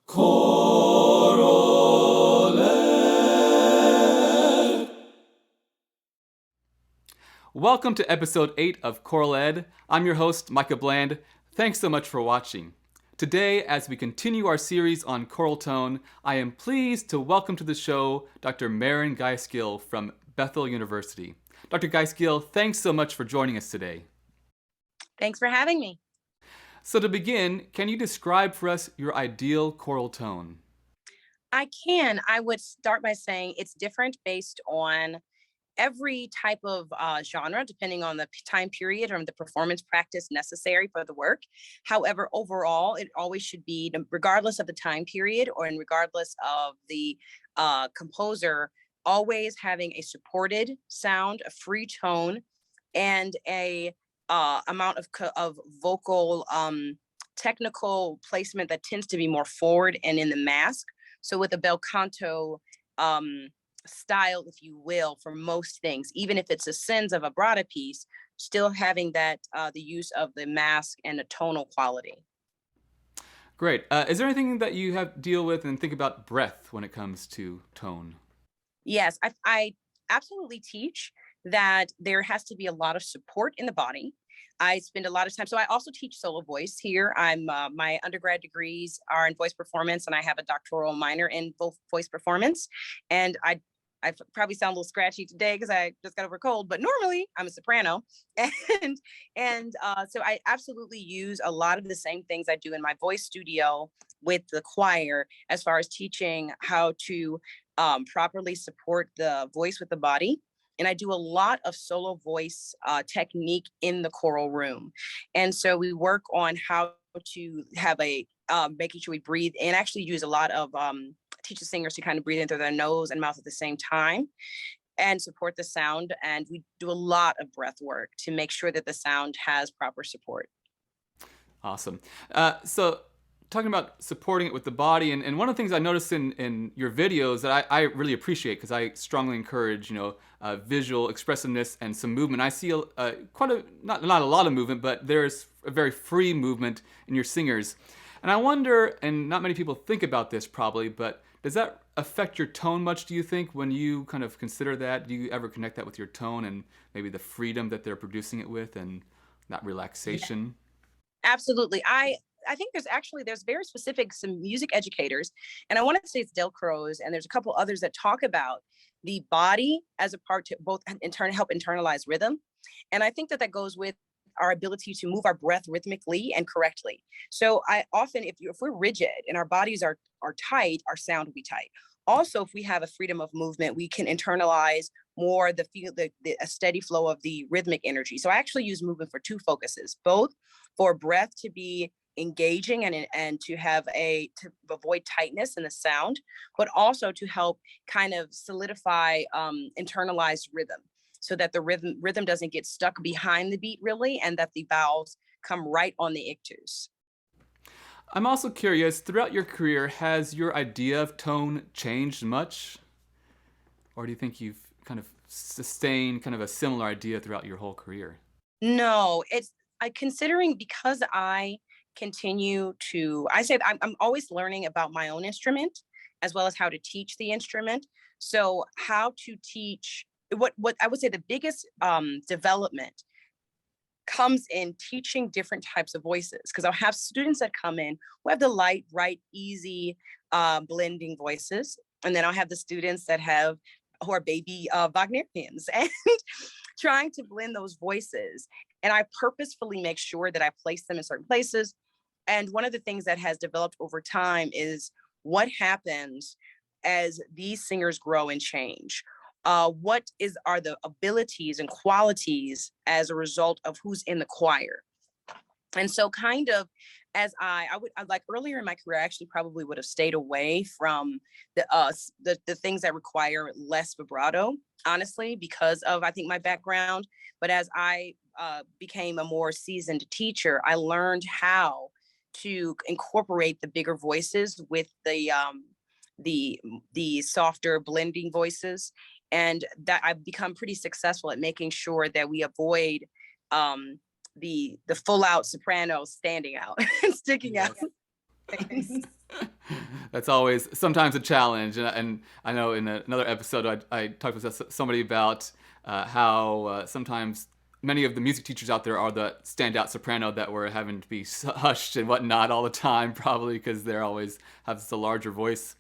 ChoralEd. Welcome to episode 8 of ChoralEd. I'm your host, Micah Bland. Thanks so much for watching. Today, as we continue our series on choral tone, I am pleased to welcome to the show Dr. Merrin Guice Gill from Bethel University. Dr. Guice Gill, thanks so much for joining us today. Thanks for having me. So to begin, can you describe for us your ideal choral tone? I can. I would start by saying it's different based on every type of genre, depending on the time period or the performance practice necessary for the work. However, overall, it always should be, regardless of the time period or regardless of the composer, always having a supported sound, a free tone, and a amount of vocal technical placement that tends to be more forward and in the mask. So with a bel canto style, if you will, for most things, even if it's a senza vibrato piece, still having that the use of the mask and the tonal quality. Great. Is there anything that you have to deal with and think about breath when it comes to tone? Yes, I absolutely teach that there has to be a lot of support in the body. I spend a lot of time. So I also teach solo voice here. My undergrad degrees are in voice performance, and I have a doctoral minor in both voice performance. And I probably sound a little scratchy today because I just got over a cold, but normally I'm a soprano, and so I absolutely use a lot of the same things I do in my voice studio with the choir, as far as teaching how to properly support the voice with the body. And I do a lot of solo voice technique in the choral room. And so we work on how to have making sure we breathe, and actually use a lot of teach the singers to kind of breathe in through their nose and mouth at the same time and support the sound. And we do a lot of breath work to make sure that the sound has proper support. Awesome. So talking about supporting it with the body, and one of the things I noticed in your videos that I really appreciate, because I strongly encourage visual expressiveness and some movement. I see quite a not a lot of movement, but there's a very free movement in your singers. And I wonder, and not many people think about this probably, but does that affect your tone much, do you think, when you kind of consider that? Do you ever connect that with your tone and maybe the freedom that they're producing it with and that relaxation? Absolutely. I think there's very specific, some music educators, and I want to say it's Del Crows, and there's a couple others that talk about the body as a part to both help internalize rhythm. And I think that goes with our ability to move our breath rhythmically and correctly. So I often, if we're rigid and our bodies are tight, our sound will be tight. Also, if we have a freedom of movement, we can internalize more the a steady flow of the rhythmic energy. So I actually use movement for two focuses, both for breath to be engaging and to avoid tightness in the sound, but also to help kind of solidify internalized rhythm, so that the rhythm doesn't get stuck behind the beat really, and that the vowels come right on the ictus. I'm also curious, throughout your career, has your idea of tone changed much? Or do you think you've kind of sustained kind of a similar idea throughout your whole career? No, considering, because I say I'm always learning about my own instrument, as well as how to teach the instrument. So how to teach, what I would say the biggest development comes in teaching different types of voices, because I'll have students that come in who have the light, right, easy blending voices, and then I'll have the students who are baby Wagnerians, and trying to blend those voices. And I purposefully make sure that I place them in certain places. And one of the things that has developed over time is what happens as these singers grow and change. What are the abilities and qualities as a result of who's in the choir? And so kind of, as I like earlier in my career, I actually probably would have stayed away from the things that require less vibrato, honestly, because of, I think, my background. But as I became a more seasoned teacher, I learned how to incorporate the bigger voices with the softer blending voices, and that I've become pretty successful at making sure that we avoid the full out soprano standing out and sticking out. That's always sometimes a challenge. And I know in another episode I talked with somebody about how sometimes many of the music teachers out there are the standout soprano that were having to be hushed and whatnot all the time, probably because they're always have a larger voice.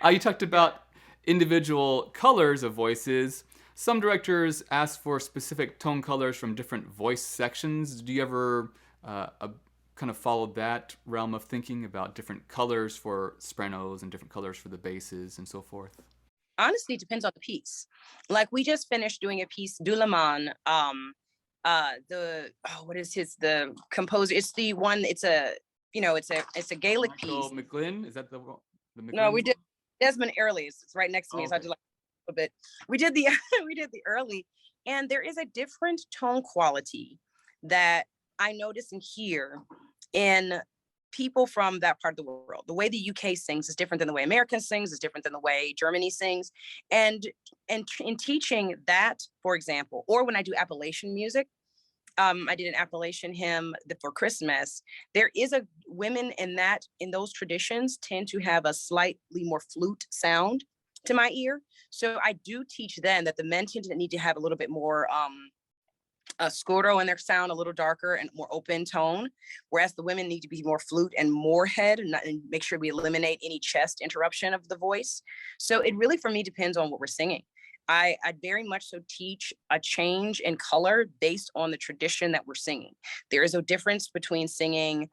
You talked Yeah. about individual colors of voices. Some directors ask for specific tone colors from different voice sections. Do you ever kind of follow that realm of thinking about different colors for sopranos and different colors for the basses and so forth? Honestly, it depends on the piece. Like we just finished doing a piece, Dulaman. The what is his the composer? It's the one. It's a it's a Gaelic Michael piece. McGlynn, is that the No, McGlynn? we did Desmond Early's. It's right next to Oh, me, so I okay. did like a bit. We did the we did the early, and there is a different tone quality that I notice and hear in people from that part of the world. The way the UK sings is different than the way America sings, is different than the way Germany sings. And in teaching that, for example, or when I do Appalachian music, I did an Appalachian hymn for Christmas. There is a women in those traditions tend to have a slightly more flute sound to my ear. So I do teach then that the men tend to need to have a little bit more a scuro in their sound, a little darker and more open tone, whereas the women need to be more flute and more head, and make sure we eliminate any chest interruption of the voice. So it really, for me, depends on what we're singing. I very much so teach a change in color based on the tradition that we're singing. There is a difference between singing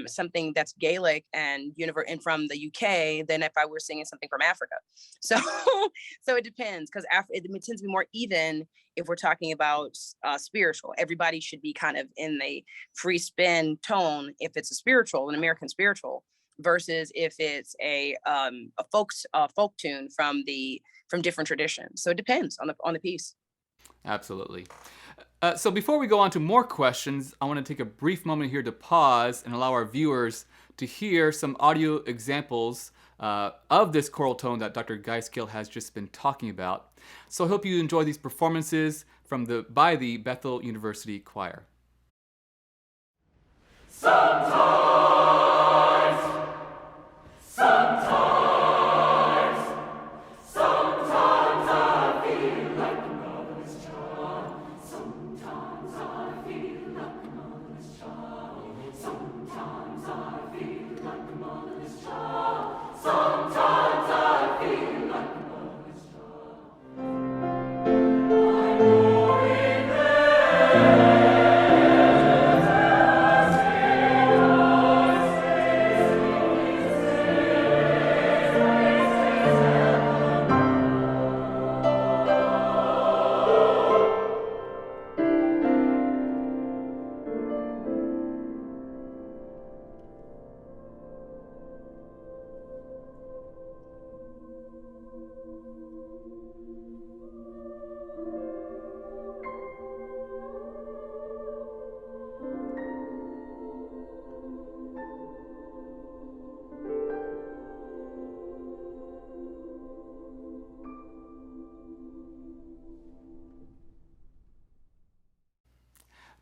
something that's Gaelic and and from the UK than if I were singing something from Africa. So so it depends, because it tends to be more even if we're talking about spiritual. Everybody should be kind of in the free spin tone if it's a spiritual, an American spiritual, versus if it's a folk tune from different traditions. So it depends on the piece. Absolutely. So before we go on to more questions, I want to take a brief moment here to pause and allow our viewers to hear some audio examples of this choral tone that Dr. Guice Gill has just been talking about. So I hope you enjoy these performances by the Bethel University Choir.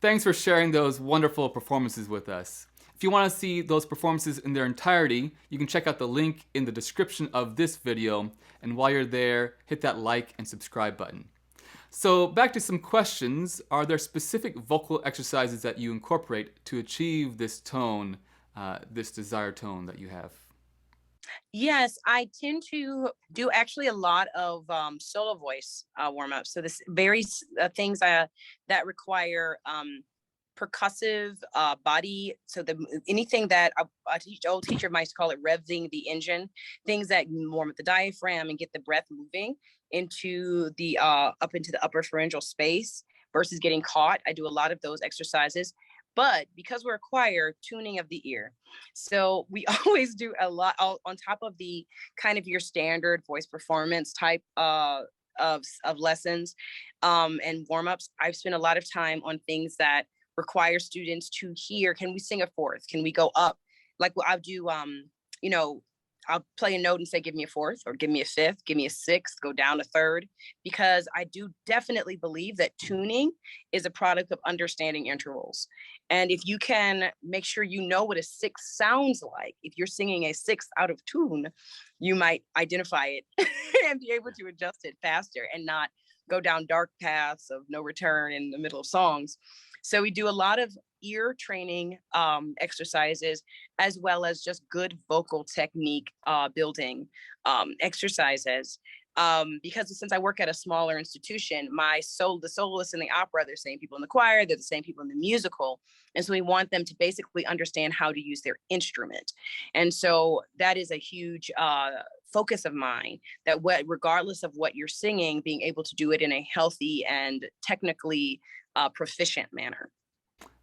Thanks for sharing those wonderful performances with us. If you want to see those performances in their entirety, you can check out the link in the description of this video, and while you're there, hit that like and subscribe button. So back to some questions. Are there specific vocal exercises that you incorporate to achieve this tone, this desired tone that you have? Yes, I tend to do actually a lot of solo voice warm ups. So this various things that require percussive body. So anything that old teacher might call it revving the engine, things that warm up the diaphragm and get the breath moving into the up into the upper pharyngeal space versus getting caught. I do a lot of those exercises. But because we're a choir, tuning of the ear. So we always do a lot on top of the kind of your standard voice performance type of lessons and warm-ups. I've spent a lot of time on things that require students to hear, can we sing a fourth? Can we go up? Like I'll do you know, I'll play a note and say, give me a fourth or give me a fifth, give me a sixth, go down a third, because I do definitely believe that tuning is a product of understanding intervals. And if you can make sure you know what a sixth sounds like, if you're singing a sixth out of tune, you might identify it and be able to adjust it faster and not go down dark paths of no return in the middle of songs. So we do a lot of ear training exercises, as well as just good vocal technique building exercises. Because since I work at a smaller institution, the soloists in the opera, they're the same people in the choir, they're the same people in the musical. And so we want them to basically understand how to use their instrument. And so that is a huge focus of mine, that regardless of what you're singing, being able to do it in a healthy and technically proficient manner.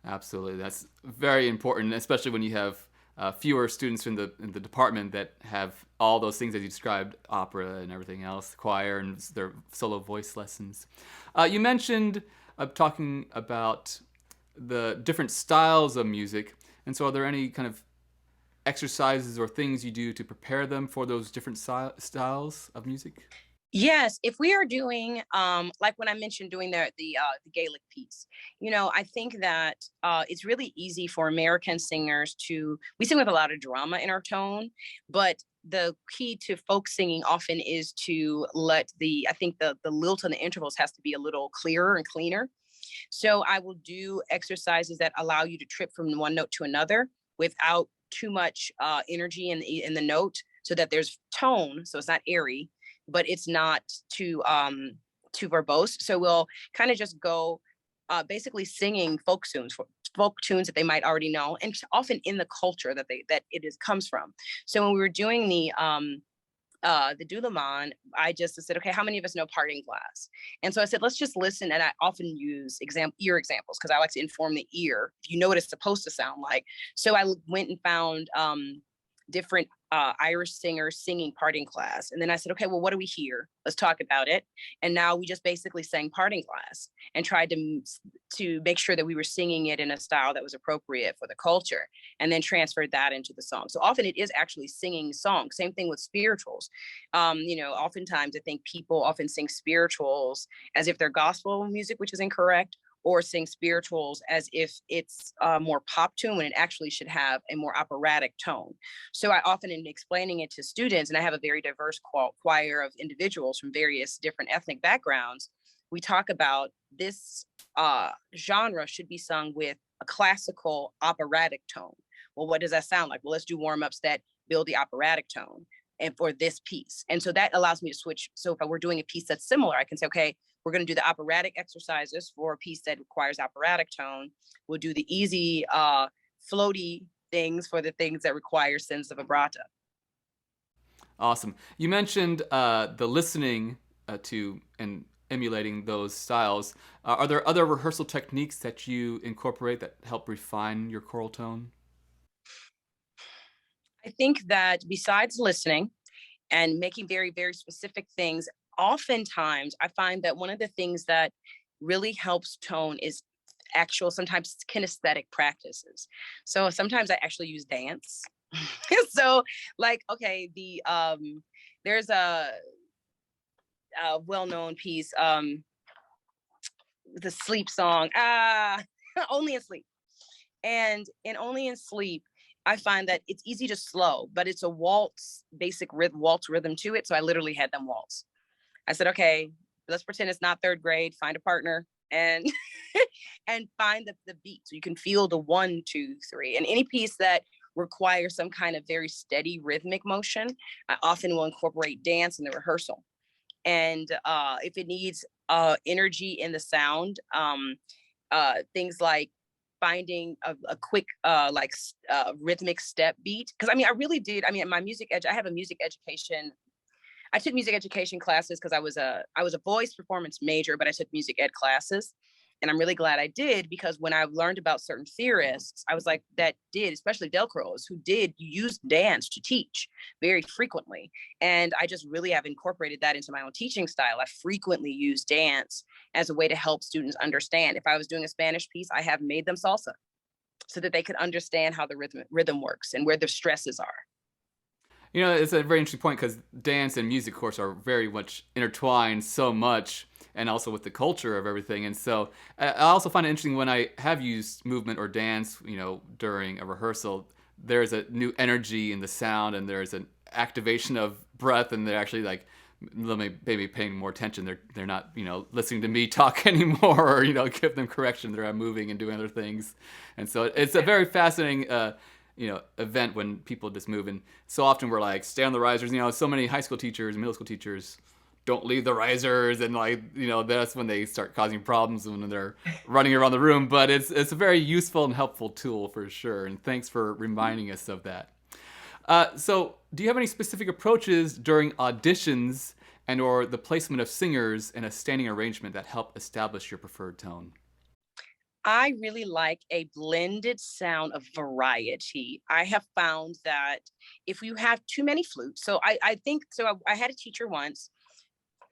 Absolutely, that's very important, especially when you have fewer students in the department that have all those things as you described, opera and everything else, choir and their solo voice lessons. You mentioned talking about the different styles of music, and so are there any kind of exercises or things you do to prepare them for those different styles of music? Yes, if we are doing like when I mentioned doing the Gaelic piece, I think that it's really easy for American singers to we sing with a lot of drama in our tone, but the key to folk singing often is to let I think the lilt and the intervals has to be a little clearer and cleaner. So I will do exercises that allow you to trip from one note to another without too much energy in the note, so that there's tone, so it's not airy, but it's not too verbose. So we'll kind of just go basically singing folk tunes that they might already know, and often in the culture that it is comes from. So when we were doing the Dulaman, I just said, okay, how many of us know Parting Glass? And so I said, let's just listen. And I often use ear examples because I like to inform the ear, if you know what it's supposed to sound like. So I went and found different Irish singers singing Parting Glass. And then I said, okay, well, what do we hear? Let's talk about it. And now we just basically sang Parting Glass and tried to make sure that we were singing it in a style that was appropriate for the culture, and then transferred that into the song. So often it is actually singing songs. Same thing with spirituals. Oftentimes I think people often sing spirituals as if they're gospel music, which is incorrect, or sing spirituals as if it's a more pop tune when it actually should have a more operatic tone. So I often, in explaining it to students, and I have a very diverse choir of individuals from various different ethnic backgrounds, we talk about this genre should be sung with a classical operatic tone. Well, what does that sound like? Well, let's do warm-ups that build the operatic tone and for this piece. And so that allows me to switch. So if I were doing a piece that's similar, I can say, okay, we're going to do the operatic exercises for a piece that requires operatic tone. We'll do the easy, floaty things for the things that require sense of vibrato. Awesome. You mentioned the listening to and emulating those styles. Are there other rehearsal techniques that you incorporate that help refine your choral tone? I think that besides listening and making very, very specific things, oftentimes I find that one of the things that really helps tone is actual, sometimes kinesthetic practices. So sometimes I actually use dance. So like, okay, there's a well-known piece, the sleep song, Only in Sleep. And in Only in Sleep, I find that it's easy to slow, but it's a waltz rhythm to it. So I literally had them waltz. I said, okay, let's pretend it's not third grade, find a partner and and find the beat. So you can feel the 1, 2, 3. And any piece that requires some kind of very steady rhythmic motion, I often will incorporate dance in the rehearsal. And if it needs energy in the sound, things like finding a quick rhythmic step beat, because I really did. I have a music education. I took music education classes because I was a voice performance major, but I took music ed classes. And I'm really glad I did, because when I learned about certain theorists, I was like, especially Delcros, who did use dance to teach very frequently. And I just really have incorporated that into my own teaching style. I frequently use dance as a way to help students understand. If I was doing a Spanish piece, I have made them salsa so that they could understand how the rhythm works and where the stresses are. You know, it's a very interesting point because dance and music, of course, are very much intertwined so much, and also with the culture of everything. And so I also find it interesting when I have used movement or dance, you know, during a rehearsal, there's a new energy in the sound and there's an activation of breath, and they're actually like maybe paying more attention. They're not, you know, listening to me talk anymore, or, you know, give them correction. They're moving and doing other things. And so it's a very fascinating you know, event when people just move. And so often we're like, stay on the risers. You know, so many high school teachers, middle school teachers don't leave the risers, and like, you know, that's when they start causing problems when they're running around the room. But it's a very useful and helpful tool for sure. And thanks for reminding us of that. So do you have any specific approaches during auditions and or the placement of singers in a standing arrangement that help establish your preferred tone? I really like a blended sound of variety. I have found that if you have too many flutes, so I think so. I had a teacher once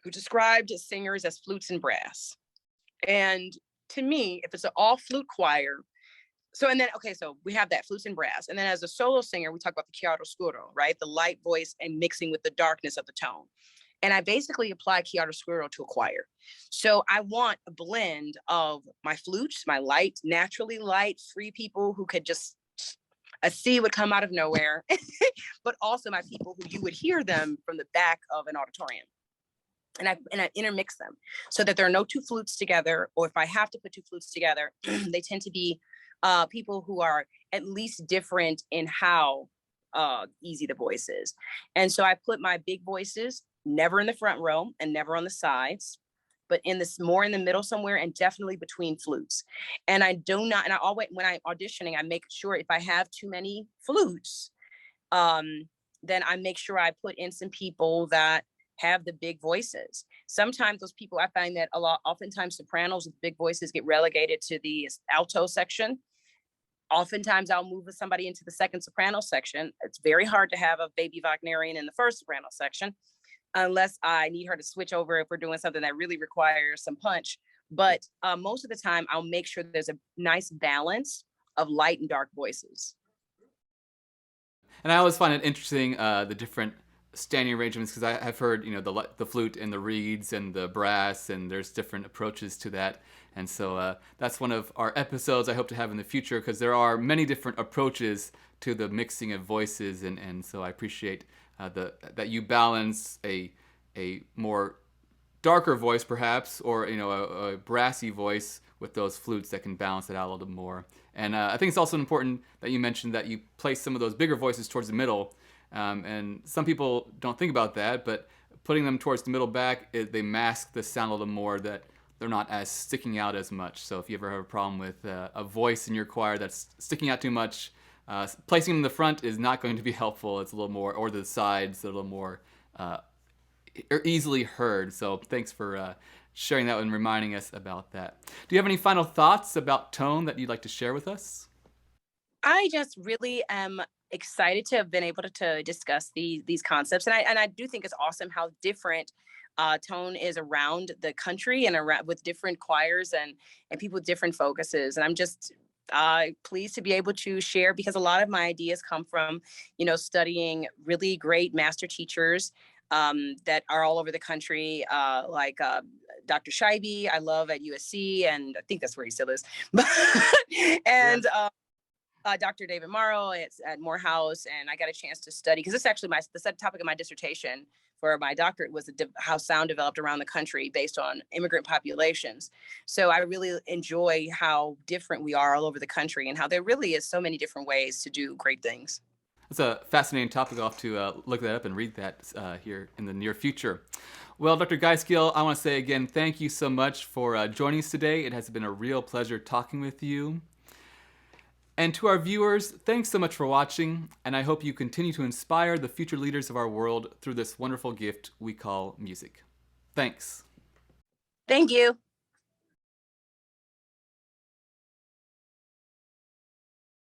who described singers as flutes and brass. And to me, if it's an all flute choir, so and then okay, so we have that flutes and brass. And then as a solo singer, we talk about the chiaroscuro, right? The light voice and mixing with the darkness of the tone. And I basically apply chiaroscuro to a choir. So I want a blend of my flutes, my light, naturally light, free people who could just a sea would come out of nowhere, but also my people who you would hear them from the back of an auditorium. And I intermix them so that there are no two flutes together, or if I have to put two flutes together, they tend to be people who are at least different in how easy the voice is. And so I put my big voices never in the front row and never on the sides, but in this more in the middle somewhere, and definitely between flutes. And I do not, and I always when I'm auditioning, I make sure if I have too many flutes, then I make sure I put in some people that have the big voices. Sometimes those people, I find that oftentimes sopranos with big voices get relegated to the alto section. Oftentimes I'll move somebody into the second soprano section. It's very hard to have a baby Wagnerian in the first soprano section unless I need her to switch over if we're doing something that really requires some punch. But most of the time I'll make sure there's a nice balance of light and dark voices. And I always find it interesting, the different standing arrangements, because I have heard, you know, the flute and the reeds and the brass, and there's different approaches to that. And so that's one of our episodes I hope to have in the future, because there are many different approaches to the mixing of voices, and so I appreciate that you balance a more darker voice perhaps, or, you know, a brassy voice with those flutes that can balance it out a little bit more. And I think it's also important that you mentioned that you place some of those bigger voices towards the middle. And some people don't think about that, but putting them towards the middle back, they mask the sound a little more, that they're not as sticking out as much. So if you ever have a problem with a voice in your choir that's sticking out too much, placing them in the front is not going to be helpful. It's a little more, or the sides, a little more easily heard. So thanks for sharing that and reminding us about that. Do you have any final thoughts about tone that you'd like to share with us? I just really am excited to have been able to discuss these concepts, and I do think it's awesome how different tone is around the country and around with different choirs and people with different focuses. And I'm just pleased to be able to share, because a lot of my ideas come from, you know, studying really great master teachers that are all over the country, like Dr. Scheibe, I love at USC, and I think that's where he still is. Yeah. And Dr. David Morrow at Morehouse, and I got a chance to study, because this is actually the topic of my dissertation for my doctorate was how sound developed around the country based on immigrant populations. So I really enjoy how different we are all over the country, and how there really is so many different ways to do great things. It's a fascinating topic. I'll have to look that up and read that here in the near future. Well, Dr. Guice Gill, I want to say again, thank you so much for joining us today. It has been a real pleasure talking with you. And to our viewers, thanks so much for watching, and I hope you continue to inspire the future leaders of our world through this wonderful gift we call music. Thanks. Thank you.